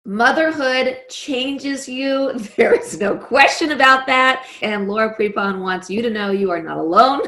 Motherhood changes you. There is no question about that. And Laura Prepon wants you to know you are not alone.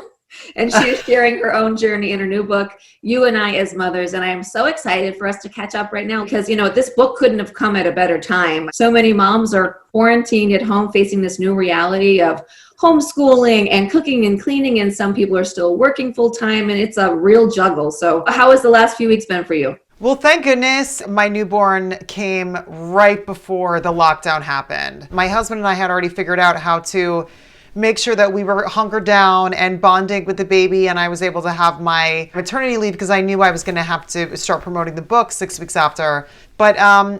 And she is sharing her own journey in her new book, You and I as Mothers. And I am so excited for us to catch up right now because, this book couldn't have come at a better time. So many moms are quarantined at home facing this new reality of homeschooling and cooking and cleaning. And some people are still working full time and it's a real juggle. So how has the last few weeks been for you? Well, thank goodness my newborn came right before the lockdown happened. My husband and I had already figured out how to make sure that we were hunkered down and bonding with the baby, and I was able to have my maternity leave because I knew I was going to have to start promoting the book 6 weeks after. But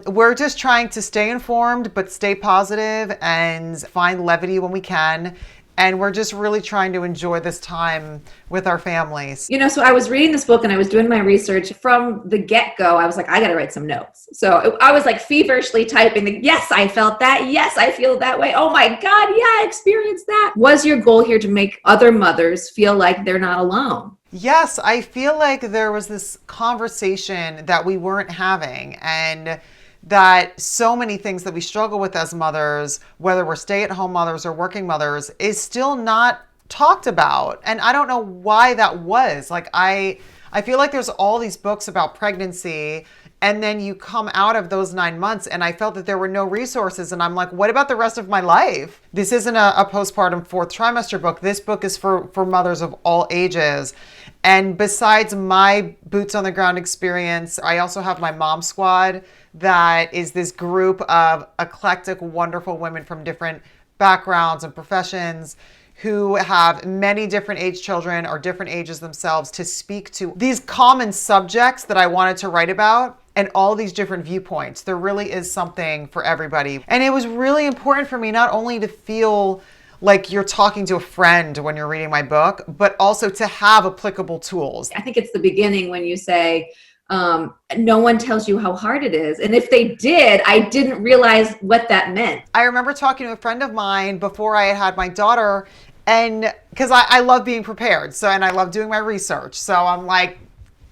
we're just trying to stay informed, but stay positive and find levity when we can. And we're just really trying to enjoy this time with our families. So I was reading this book and I was doing my research from the get-go. I was like, I got to write some notes. So I was like feverishly typing, yes, I felt that. Yes, I feel that way. Oh my God. Yeah, I experienced that. Was your goal here to make other mothers feel like they're not alone? Yes, I feel like there was this conversation that we weren't having, and that so many things that we struggle with as mothers, whether we're stay-at-home mothers or working mothers, is still not talked about. And I don't know why that was. Like, I feel like there's all these books about pregnancy, and then you come out of those 9 months, and I felt that there were no resources. And I'm like, what about the rest of my life? This isn't a postpartum 4th trimester book. This book is for mothers of all ages. And besides my boots on the ground experience, I also have my mom squad that is this group of eclectic, wonderful women from different backgrounds and professions who have many different age children or different ages themselves to speak to these common subjects that I wanted to write about and all these different viewpoints. There really is something for everybody. And it was really important for me not only to feel like you're talking to a friend when you're reading my book, but also to have applicable tools. I think it's the beginning when you say, no one tells you how hard it is. And if they did, I didn't realize what that meant. I remember talking to a friend of mine before I had my daughter, and because I love being prepared. And I love doing my research. So I'm like,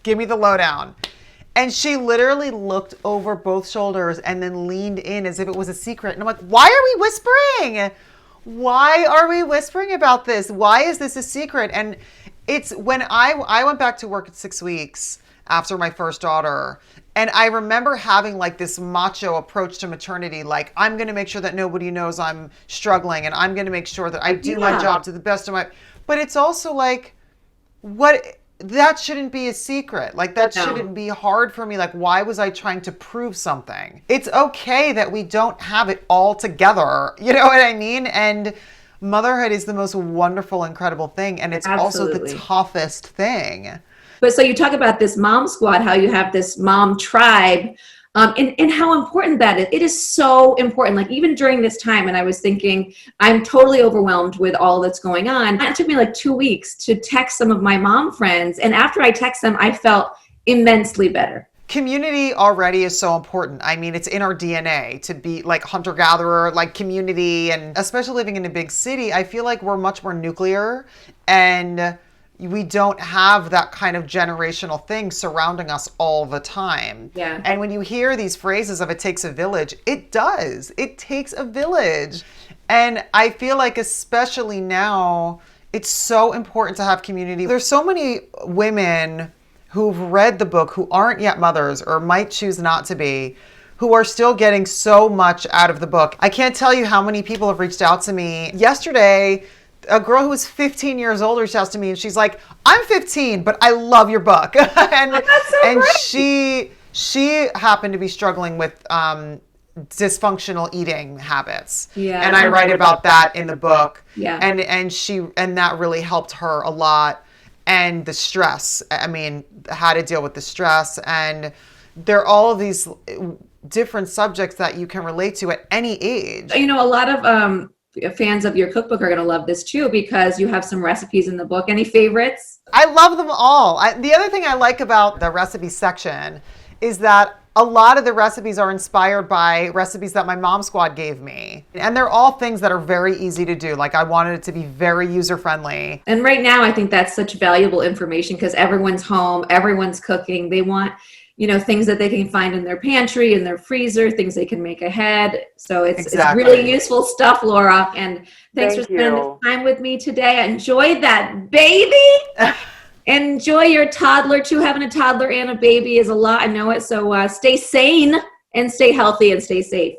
give me the lowdown. And she literally looked over both shoulders and then leaned in as if it was a secret. And I'm like, why are we whispering? Why are we whispering about this? Why is this a secret? And it's when I went back to work at 6 weeks after my first daughter. And I remember having like this macho approach to maternity. Like, I'm going to make sure that nobody knows I'm struggling, and I'm going to make sure that I do my job to the best of my, but it's also like, that shouldn't be a secret. Like, that shouldn't be hard for me. Like, why was I trying to prove something? It's okay that we don't have it all together. You know what I mean? And motherhood is the most wonderful, incredible thing. And it's also the toughest thing. But so you talk about this mom squad, how you have this mom tribe, and how important that is. It is so important. Like, even during this time, and I was thinking, I'm totally overwhelmed with all that's going on. It took me like 2 weeks to text some of my mom friends. And after I text them, I felt immensely better. Community already is so important. I mean, it's in our DNA to be like hunter-gatherer, like community. And especially living in a big city, I feel like we're much more nuclear, and we don't have that kind of generational thing surrounding us all the time. Yeah. And when you hear these phrases of it takes a village, it does. It takes a village. And I feel like especially now, it's so important to have community. There's so many women who've read the book who aren't yet mothers or might choose not to be, who are still getting so much out of the book. I can't tell you how many people have reached out to me. Yesterday, a girl who was 15 years old reached out to me, and she's like, I'm 15, but I love your book. and she happened to be struggling with dysfunctional eating habits. Yeah. And I write about that in the book. Yeah. And that really helped her a lot. And the stress, I mean, how to deal with the stress. And there are all of these different subjects that you can relate to at any age. A lot of fans of your cookbook are going to love this too, because you have some recipes in the book. Any favorites? I love them all. The other thing I like about the recipe section is that a lot of the recipes are inspired by recipes that my mom squad gave me. And they're all things that are very easy to do. Like, I wanted it to be very user-friendly. And right now, I think that's such valuable information because everyone's home, everyone's cooking. They want, things that they can find in their pantry, in their freezer, things they can make ahead. So it's Exactly. really useful stuff, Laura. And thanks for Thank spending you. this time with me today. I enjoyed that baby. Enjoy your toddler too. Having a toddler and a baby is a lot. I know it. So stay sane and stay healthy and stay safe.